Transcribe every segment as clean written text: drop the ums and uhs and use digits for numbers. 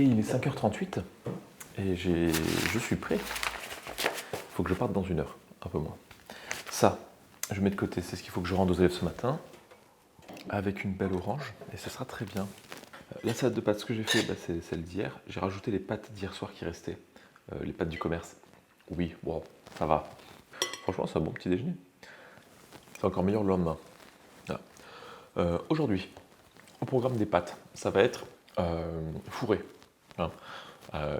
il est 5h38 et je suis prêt. Il faut que je parte dans 1 heure, un peu moins. Ça, je mets de côté, c'est ce qu'il faut que je rende aux élèves ce matin, avec une belle orange, et ce sera très bien. La salade de pâtes, ce que j'ai fait, c'est celle d'hier. J'ai rajouté les pâtes d'hier soir qui restaient, les pâtes du commerce. Oui, wow, ça va. Franchement, c'est un bon petit déjeuner. C'est encore meilleur le lendemain. Voilà. Aujourd'hui, au programme des pâtes, ça va être fourré. Hein.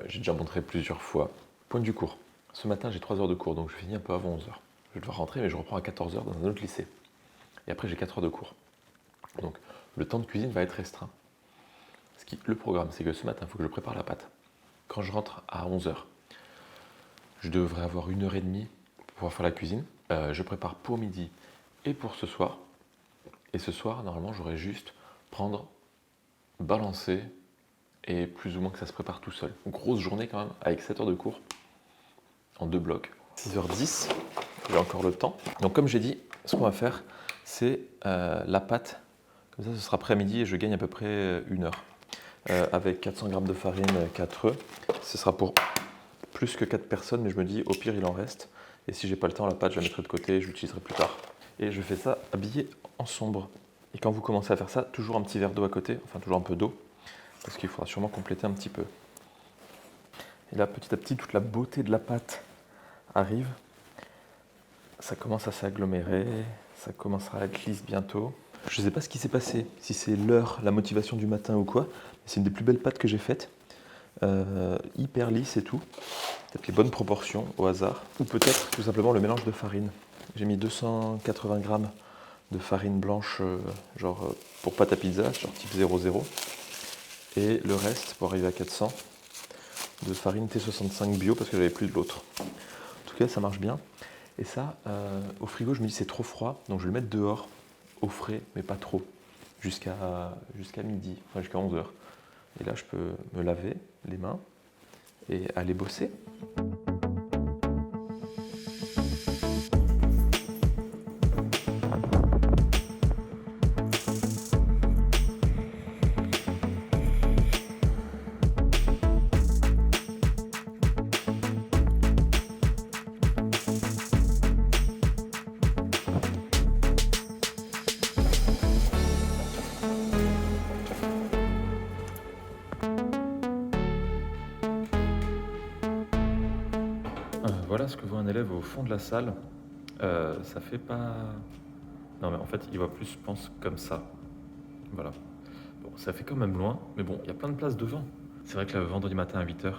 J'ai déjà montré plusieurs fois. Point du cours. Ce matin, j'ai 3 heures de cours, donc je finis un peu avant 11h. Je vais devoir rentrer, mais je reprends à 14h dans un autre lycée. Et après, j'ai 4 heures de cours. Donc, le temps de cuisine va être restreint. Le programme, c'est que ce matin, il faut que je prépare la pâte. Quand je rentre à 11h, je devrais avoir 1h30 pour pouvoir faire la cuisine. Je prépare pour midi et pour ce soir. Et ce soir, normalement, j'aurai juste prendre, balancer et plus ou moins que ça se prépare tout seul. Une grosse journée quand même, avec 7 heures de cours en 2 blocs. 6h10, j'ai encore le temps. Donc comme j'ai dit, ce qu'on va faire, c'est la pâte. Comme ça, ce sera prêt à midi et je gagne à peu près 1 heure. Avec 400 g de farine, 4 œufs. Ce sera pour plus que 4 personnes, mais je me dis, au pire, il en reste. Et si j'ai pas le temps, la pâte, je la mettrai de côté et je l'utiliserai plus tard. Et je fais ça habillé en sombre. Et quand vous commencez à faire ça, toujours un petit verre d'eau à côté, enfin toujours un peu d'eau, parce qu'il faudra sûrement compléter un petit peu. Et là, petit à petit, toute la beauté de la pâte arrive. Ça commence à s'agglomérer, ça commencera à être lisse bientôt. Je ne sais pas ce qui s'est passé, si c'est l'heure, la motivation du matin ou quoi. C'est une des plus belles pâtes que j'ai faites. Hyper lisse et tout. Peut-être les bonnes proportions au hasard. Ou peut-être tout simplement le mélange de farine. J'ai mis 280 g de farine blanche, pour pâte à pizza, genre type 00. Et le reste, pour arriver à 400, de farine T65 bio parce que j'avais plus de l'autre. En tout cas, ça marche bien. Et ça, au frigo, je me dis c'est trop froid, donc je vais le mettre dehors, au frais, mais pas trop, jusqu'à midi, enfin jusqu'à 11h. Et là, je peux me laver les mains et aller bosser. Voilà ce que voit un élève au fond de la salle. Ça fait pas... Non mais en fait, il voit plus, je pense, comme ça. Voilà. Bon, ça fait quand même loin, mais bon, il y a plein de places devant. C'est vrai que le vendredi matin à 8h,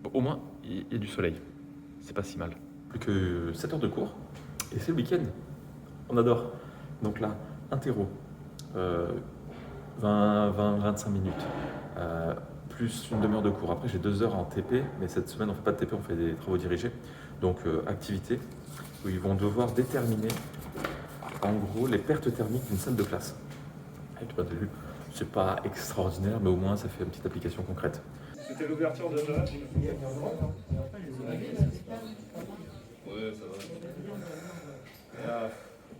bon, au moins, il y a du soleil. C'est pas si mal. Plus que 7 heures de cours, et c'est le week-end. On adore. Donc là, interro, 20-25 minutes, plus une demi-heure de cours. Après, j'ai 2 heures en TP, mais cette semaine, on ne fait pas de TP, on fait des travaux dirigés. Donc, activité où ils vont devoir déterminer, en gros, les pertes thermiques d'une salle de classe. Avec le début, c'est pas extraordinaire, mais au moins, ça fait une petite application concrète. C'était l'ouverture de Noël. Ouais, ça va.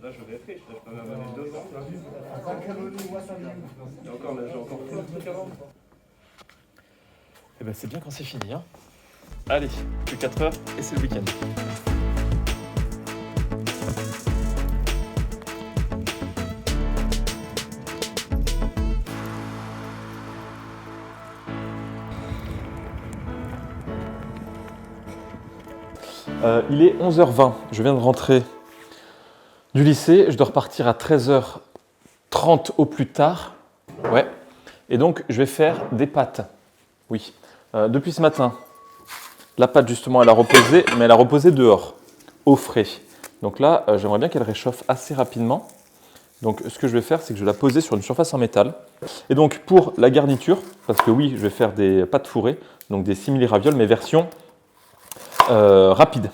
Là, je réfléchis, je peux même aller 2 ans. Et encore, là, j'ai encore plein de trucs avant. Et ben c'est bien quand c'est fini, hein. Allez, plus 4 heures et c'est le week-end. Il est 11h20, je viens de rentrer du lycée, je dois repartir à 13h30 au plus tard. Ouais, et donc je vais faire des pâtes. Oui, depuis ce matin, la pâte justement elle a reposé, mais elle a reposé dehors, au frais. Donc là, j'aimerais bien qu'elle réchauffe assez rapidement. Donc ce que je vais faire, c'est que je vais la poser sur une surface en métal. Et donc pour la garniture, parce que oui, je vais faire des pâtes fourrées, donc des simili ravioles, mais version rapide.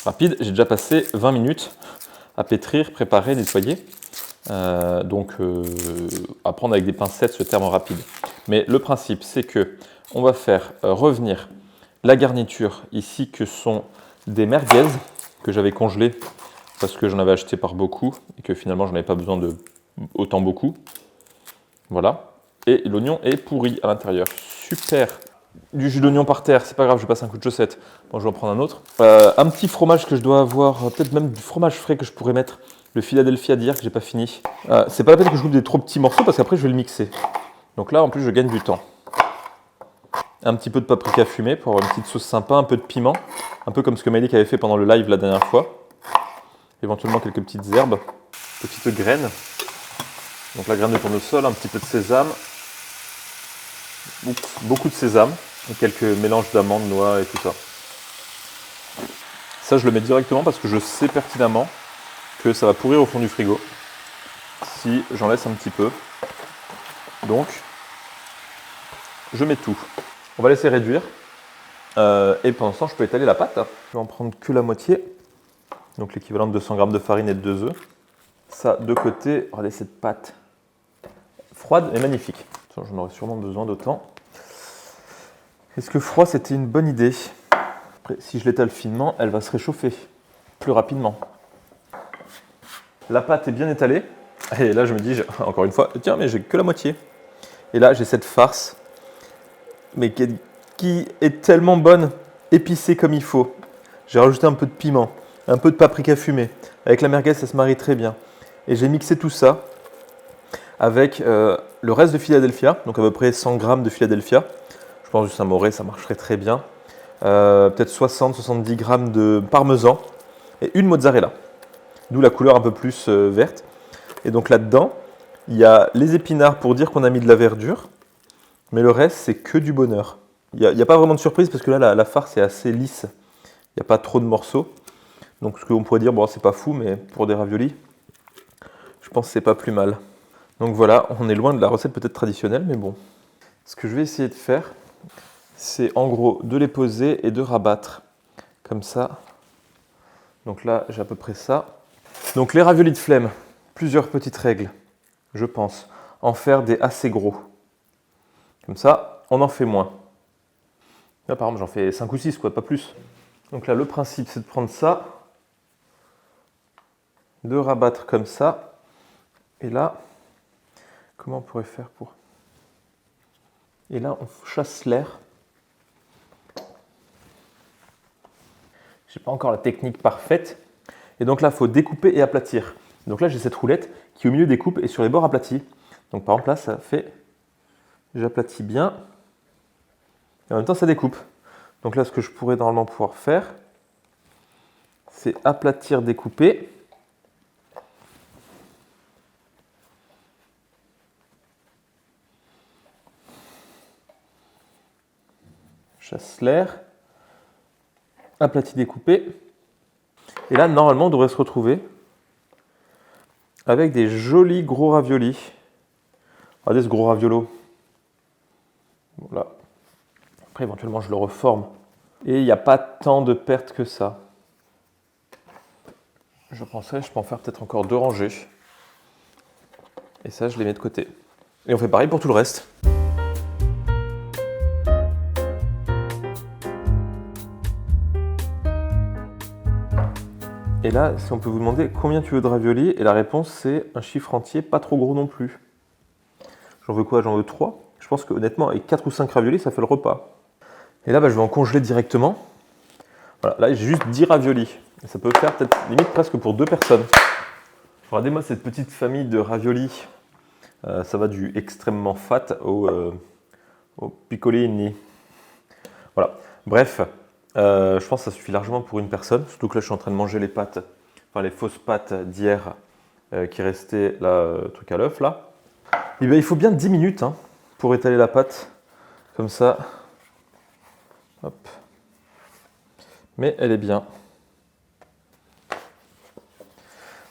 Rapide, j'ai déjà passé 20 minutes à pétrir, préparer, nettoyer. Donc à prendre avec des pincettes ce terme rapide. Mais le principe, c'est que on va faire revenir la garniture ici, que sont des merguez que j'avais congelées parce que j'en avais acheté par beaucoup et que finalement je n'avais pas besoin de autant beaucoup. Voilà. Et l'oignon est pourri à l'intérieur. super. Du jus d'oignon par terre, c'est pas grave, je passe un coup de chaussette. Bon, je vais en prendre un autre. Un petit fromage que je dois avoir, peut-être même du fromage frais que je pourrais mettre. Le Philadelphia d'hier que j'ai pas fini. C'est pas la peine que je coupe des trop petits morceaux parce qu'après je vais le mixer. Donc là, en plus, je gagne du temps. Un petit peu de paprika fumé pour avoir une petite sauce sympa, un peu de piment. Un peu comme ce que Maëlik avait fait pendant le live la dernière fois. Éventuellement quelques petites herbes. Petites graines. Donc la graine de tournesol, un petit peu de sésame. Beaucoup de sésame. Et quelques mélanges d'amandes, noix et tout ça. Ça, je le mets directement parce que je sais pertinemment que ça va pourrir au fond du frigo si j'en laisse un petit peu. Donc, je mets tout. On va laisser réduire. Et pendant ce temps, je peux étaler la pâte. Je vais en prendre que la moitié. Donc l'équivalent de 200 g de farine et de 2 œufs. Ça, de côté. Regardez cette pâte froide et magnifique. J'en aurais sûrement besoin d'autant. Est-ce que froid, c'était une bonne idée? Après, si je l'étale finement, elle va se réchauffer plus rapidement. La pâte est bien étalée. Et là, je me dis, encore une fois, tiens, mais j'ai que la moitié. Et là, j'ai cette farce, mais qui est tellement bonne, épicée comme il faut. J'ai rajouté un peu de piment, un peu de paprika fumé. Avec la merguez, ça se marie très bien. Et j'ai mixé tout ça avec le reste de Philadelphia, donc à peu près 100 g de Philadelphia. Je pense que ça m'aurait, ça marcherait très bien. Peut-être 60-70 g de parmesan et une mozzarella. D'où la couleur un peu plus verte. Et donc là-dedans, il y a les épinards pour dire qu'on a mis de la verdure. Mais le reste, c'est que du bonheur. Il n'y a pas vraiment de surprise parce que là, la farce est assez lisse. Il n'y a pas trop de morceaux. Donc ce qu'on pourrait dire, bon, c'est pas fou, mais pour des raviolis, je pense que c'est pas plus mal. Donc voilà, on est loin de la recette peut-être traditionnelle, mais bon. Ce que je vais essayer de faire, c'est en gros de les poser et de rabattre. Comme ça. Donc là, j'ai à peu près ça. Donc les raviolis de flemme, plusieurs petites règles, je pense. En faire des assez gros. Comme ça, on en fait moins. Là, par exemple, j'en fais 5 ou 6, quoi, pas plus. Donc là, le principe, c'est de prendre ça, de rabattre comme ça. Et là, comment on pourrait faire pour... Et là, on chasse l'air. Je n'ai pas encore la technique parfaite. Et donc là, il faut découper et aplatir. Donc là, j'ai cette roulette qui au milieu découpe et sur les bords aplatit. Donc par exemple, là, ça fait... J'aplatis bien. Et en même temps, ça découpe. Donc là, ce que je pourrais normalement pouvoir faire, c'est aplatir, découper. Chasse l'air. Aplati, découpé. Et là, normalement, on devrait se retrouver avec des jolis gros raviolis. Regardez ce gros raviolo. Voilà. Après, éventuellement, je le reforme. Et il n'y a pas tant de pertes que ça. Je penserais, je peux en faire peut-être encore 2 rangées. Et ça, je les mets de côté. Et on fait pareil pour tout le reste. Et là, si on peut vous demander combien tu veux de raviolis, et la réponse c'est un chiffre entier, pas trop gros non plus. J'en veux quoi? J'en veux 3. Je pense que honnêtement, avec 4 ou 5 raviolis, ça fait le repas. Et là, je vais en congeler directement. Voilà, là j'ai juste 10 raviolis. Et ça peut faire peut-être limite presque pour 2 personnes. Regardez-moi cette petite famille de raviolis. Ça va du extrêmement fat au piccolini. Voilà, bref. Je pense que ça suffit largement pour une personne, surtout que là je suis en train de manger les pâtes, enfin les fausses pâtes d'hier qui restaient là, truc à l'œuf là. Et bien il faut bien 10 minutes pour étaler la pâte, comme ça. Hop. Mais elle est bien.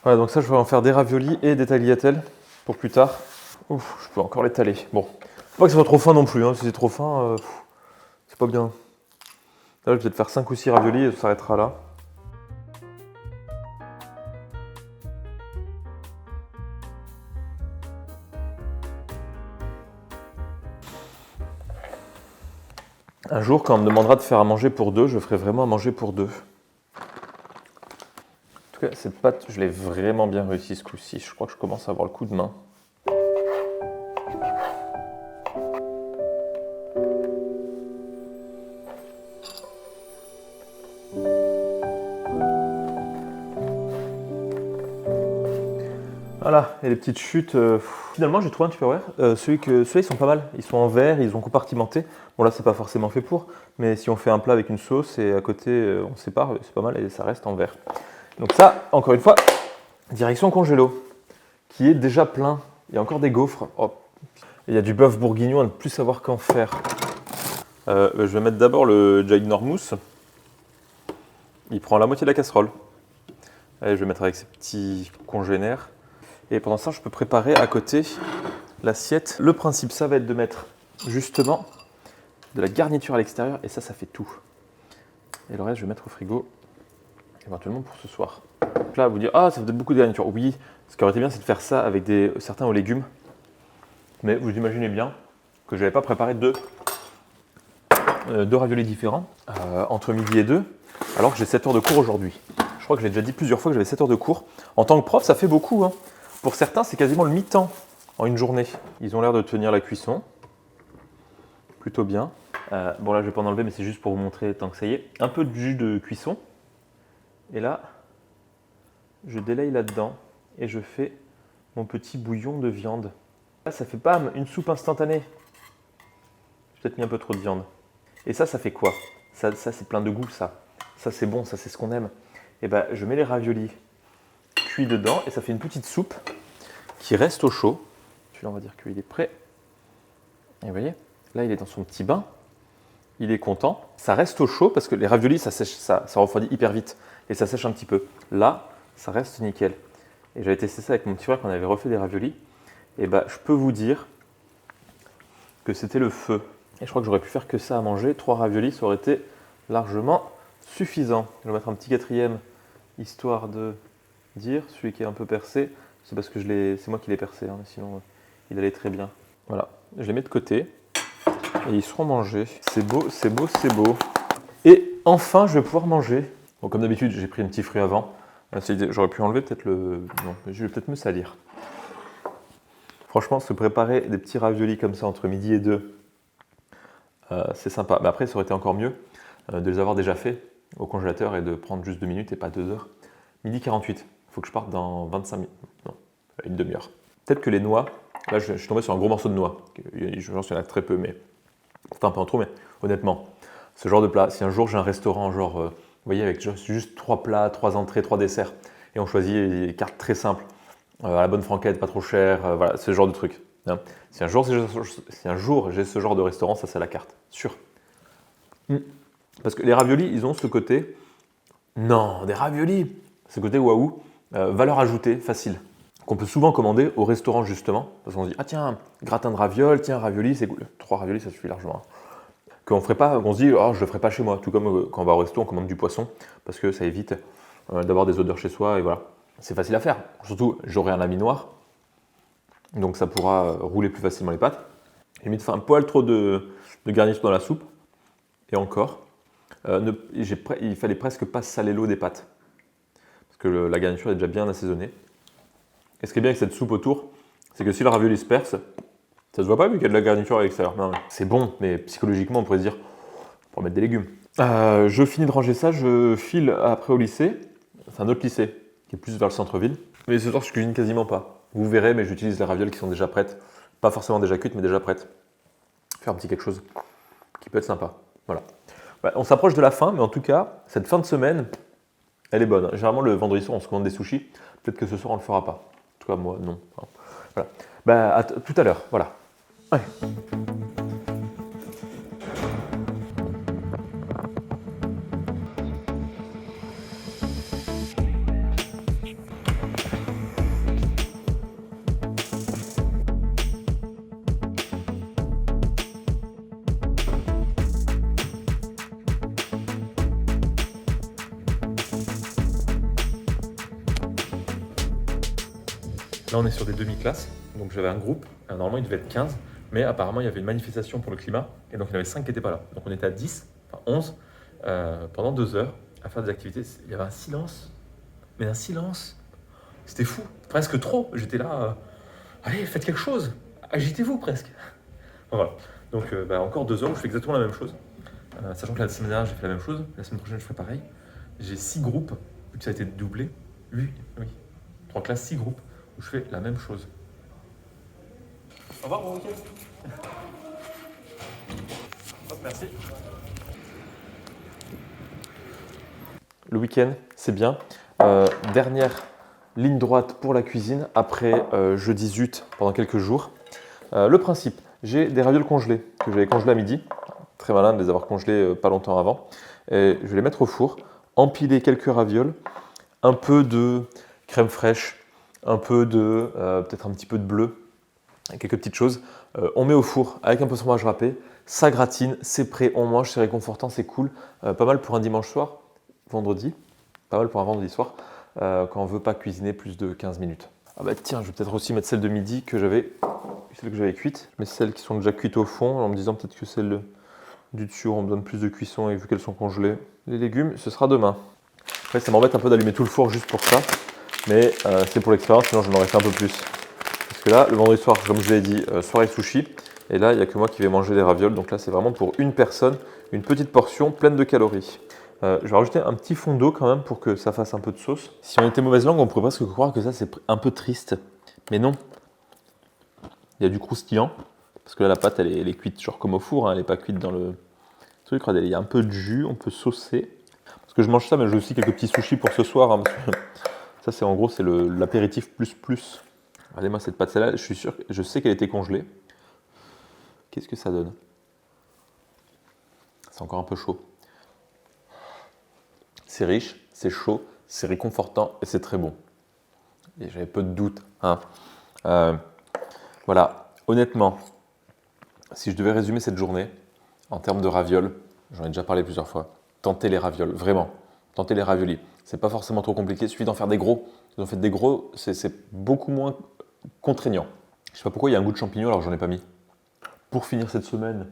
Voilà, donc ça je vais en faire des raviolis et des tagliatelles pour plus tard. Ouf, je peux encore l'étaler. Bon, faut pas que ça soit trop fin non plus, si c'est trop fin, c'est pas bien. Là, je vais peut-être faire 5 ou 6 raviolis et ça s'arrêtera là. Un jour, quand on me demandera de faire à manger pour 2, je ferai vraiment à manger pour 2. En tout cas, cette pâte, je l'ai vraiment bien réussi ce coup-ci. Je crois que je commence à avoir le coup de main. Voilà, et les petites chutes. Finalement, j'ai trouvé un Tupperware. Ceux-là, ils sont pas mal. Ils sont en verre, ils ont compartimenté. Bon, là, c'est pas forcément fait pour, mais si on fait un plat avec une sauce et à côté, on sépare, c'est pas mal et ça reste en verre. Donc, ça, encore une fois, direction congélo, qui est déjà plein. Il y a encore des gaufres. Oh. Il y a du bœuf bourguignon à ne plus savoir qu'en faire. Je vais mettre d'abord le Ginormous. Il prend la moitié de la casserole. Allez, je vais mettre avec ces petits congénères. Et pendant ça, je peux préparer à côté l'assiette. Le principe, ça va être de mettre justement de la garniture à l'extérieur. Et ça fait tout. Et le reste, je vais mettre au frigo, éventuellement pour ce soir. Donc là, vous dire, ah, ça fait beaucoup de garniture. Oui, ce qui aurait été bien, c'est de faire ça avec certains aux légumes. Mais vous imaginez bien que je n'avais pas préparé deux raviolis différents entre midi et 2, alors que j'ai 7 heures de cours aujourd'hui. Je crois que je l'ai déjà dit plusieurs fois que j'avais 7 heures de cours. En tant que prof, ça fait beaucoup, hein. Pour certains, c'est quasiment le mi-temps en une journée. Ils ont l'air de tenir la cuisson. Plutôt bien. Bon, là, je ne vais pas en enlever, mais c'est juste pour vous montrer tant que ça y est. Un peu de jus de cuisson. Et là, je délaye là-dedans et je fais mon petit bouillon de viande. Là, ça fait bam, une soupe instantanée. J'ai peut-être mis un peu trop de viande. Et ça fait quoi? Ça c'est plein de goût, ça. Ça, c'est bon, ça, c'est ce qu'on aime. Et ben, je mets les raviolis cuits dedans et ça fait une petite soupe qui reste au chaud. Celui-là, on va dire qu'il est prêt. Et vous voyez, là, il est dans son petit bain. Il est content. Ça reste au chaud parce que les raviolis, ça sèche, ça refroidit hyper vite et ça sèche un petit peu. Là, ça reste nickel. Et j'avais testé ça avec mon petit frère quand on avait refait des raviolis. Et ben, je peux vous dire que c'était le feu. Et je crois que j'aurais pu faire que ça à manger. 3 raviolis, ça aurait été largement suffisant. Je vais mettre un petit 4e, histoire de dire, celui qui est un peu percé, c'est parce que c'est moi qui l'ai percé, hein, sinon il allait très bien. Voilà, je les mets de côté et ils seront mangés. C'est beau, c'est beau, c'est beau. Et enfin, je vais pouvoir manger. Bon, comme d'habitude, j'ai pris un petit fruit avant. J'aurais pu enlever peut-être le... Non, je vais peut-être me salir. Franchement, se préparer des petits raviolis comme ça entre midi et 2, c'est sympa. Mais après, ça aurait été encore mieux de les avoir déjà faits au congélateur et de prendre juste 2 minutes et pas 2 heures. Midi 48, il faut que je parte dans 25 minutes. Non, une demi-heure. Peut-être que les noix, là je suis tombé sur un gros morceau de noix. Je pense qu'il y en a très peu, mais c'est un peu en trop, mais honnêtement, ce genre de plat, si un jour j'ai un restaurant, genre, vous voyez, avec juste 3 plats, 3 entrées, 3 desserts, et on choisit des cartes très simples, à la bonne franquette, pas trop cher, voilà, ce genre de truc. Hein. Si un jour j'ai ce genre de restaurant, ça c'est la carte, sûr. Parce que les raviolis, ils ont ce côté, non, des raviolis, ce côté waouh, valeur ajoutée, facile, qu'on peut souvent commander au restaurant justement, parce qu'on se dit, ah tiens, gratin de ravioles, tiens, ravioli, c'est cool. 3 raviolis, ça suffit largement. Qu'on ferait pas, on se dit, oh, je le ferai pas chez moi, tout comme quand on va au resto, on commande du poisson, parce que ça évite d'avoir des odeurs chez soi, et voilà. C'est facile à faire, surtout j'aurai un ami noir, donc ça pourra rouler plus facilement les pâtes. J'ai mis un poil trop de garniture dans la soupe, et encore, il fallait presque pas saler l'eau des pâtes, parce que la garniture est déjà bien assaisonnée. Et ce qui est bien avec cette soupe autour, c'est que si le ravioli se perce, ça se voit pas vu qu'il y a de la garniture à l'extérieur. C'est bon, mais psychologiquement on pourrait se dire, pour mettre des légumes. Je finis de ranger ça, je file après au lycée, c'est un autre lycée qui est plus vers le centre-ville. Mais ce soir je cuisine quasiment pas. Vous verrez, mais j'utilise les ravioles qui sont déjà prêtes. Pas forcément déjà cuites, mais déjà prêtes. Faire un petit quelque chose qui peut être sympa. Voilà. On s'approche de la fin, mais en tout cas, cette fin de semaine, elle est bonne. Généralement, le vendredi soir, on se commande des sushis. Peut-être que ce soir, on ne le fera pas. En tout cas, moi, non. Voilà. Tout à l'heure, voilà. Ouais. Là, on est sur des demi-classes. Donc, j'avais un groupe. Normalement, il devait être 15. Mais apparemment, il y avait une manifestation pour le climat. Et donc, il y en avait 5 qui n'étaient pas là. Donc, on était à 10, enfin 11, pendant 2 heures à faire des activités. Il y avait un silence. Mais un silence. C'était fou. Presque trop. J'étais là. Allez, faites quelque chose. Agitez-vous presque. Voilà. Donc, encore 2 heures où je fais exactement la même chose. Sachant que la semaine dernière, j'ai fait la même chose. La semaine prochaine, je ferai pareil. J'ai 6 groupes. Vu que ça a été doublé. Oui. 3 classes, 6 groupes. où je fais la même chose. Au revoir, bon week-end. Hop, merci. Le week-end, c'est bien. Dernière ligne droite pour la cuisine après jeudi zut pendant quelques jours. Le principe, j'ai des ravioles congelés que j'avais congelés à midi. Très malin de les avoir congelés pas longtemps avant. Et je vais les mettre au four, empiler quelques ravioles, un peu de crème fraîche, un peu de, peut-être un petit peu de bleu, quelques petites choses. On met au four avec un peu de fromage râpé, ça gratine, c'est prêt, on mange, c'est réconfortant, c'est cool. Pas mal pour un dimanche soir, vendredi, pas mal pour un vendredi soir, quand on ne veut pas cuisiner plus de 15 minutes. Ah bah tiens, je vais peut-être aussi mettre celle de midi que j'avais cuite. Je mets celles qui sont déjà cuites au fond, en me disant peut-être que celles du dessus auront besoin de plus de cuisson et vu qu'elles sont congelées. Les légumes, ce sera demain. Après, ça m'embête un peu d'allumer tout le four juste pour ça, mais c'est pour l'expérience, sinon j'en aurais fait un peu plus. Parce que là, le vendredi soir, comme je l'ai dit, soirée sushi, et là, il n'y a que moi qui vais manger les ravioles, donc là, c'est vraiment pour une personne, une petite portion pleine de calories. Je vais rajouter un petit fond d'eau quand même pour que ça fasse un peu de sauce. Si on était mauvaise langue, on pourrait presque croire que ça, c'est un peu triste, mais non. Il y a du croustillant, parce que là, la pâte, elle est cuite genre comme au four, hein, elle n'est pas cuite dans le truc. Regardez, il y a un peu de jus, on peut saucer. Parce que je mange ça, mais j'ai aussi quelques petits sushis pour ce soir. Hein, parce que ça, c'est en gros, c'est l'apéritif plus. Regardez-moi cette pâte, celle-là, je sais qu'elle était congelée. Qu'est-ce que ça donne? C'est encore un peu chaud. C'est riche, c'est chaud, c'est réconfortant et c'est très bon. Et j'avais peu de doutes. Hein. Voilà, honnêtement, si je devais résumer cette journée en termes de ravioles, j'en ai déjà parlé plusieurs fois, tentez les ravioles, vraiment. Tentez les raviolis. C'est pas forcément trop compliqué, il suffit d'en faire des gros. Si vous en faites des gros, c'est beaucoup moins contraignant. Je sais pas pourquoi il y a un goût de champignon alors que j'en ai pas mis. Pour finir cette semaine,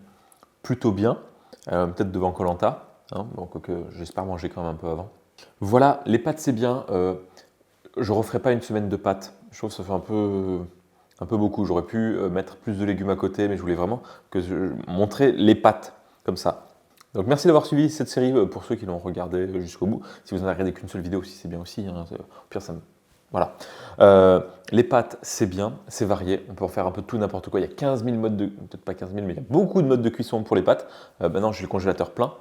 plutôt bien, peut-être devant Koh Lanta, hein, donc j'espère manger quand même un peu avant. Voilà, les pâtes c'est bien. Je referai pas une semaine de pâtes. Je trouve que ça fait un peu beaucoup. J'aurais pu mettre plus de légumes à côté, mais je voulais vraiment montrer les pâtes comme ça. Donc merci d'avoir suivi cette série pour ceux qui l'ont regardé jusqu'au bout. Si vous n'en avez regardé qu'une seule vidéo aussi, c'est bien aussi. Hein. Au pire, ça me... Voilà. Les pâtes, c'est bien, c'est varié. On peut en faire un peu de tout, n'importe quoi. Il y a 15 000 modes de... Peut-être pas 15 000, mais il y a beaucoup de modes de cuisson pour les pâtes. Maintenant, j'ai le congélateur plein.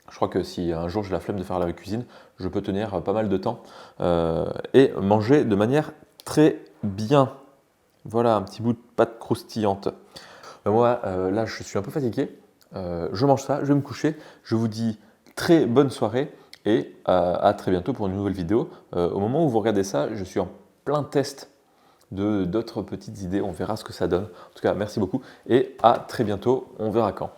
Je crois que si un jour j'ai la flemme de faire la cuisine, je peux tenir pas mal de temps et manger de manière très bien. Voilà, un petit bout de pâte croustillante. Moi, là, je suis un peu fatigué. Je mange ça, je vais me coucher. Je vous dis très bonne soirée et à très bientôt pour une nouvelle vidéo. Au moment où vous regardez ça, je suis en plein test d'autres petites idées. On verra ce que ça donne. En tout cas, merci beaucoup et à très bientôt. On verra quand.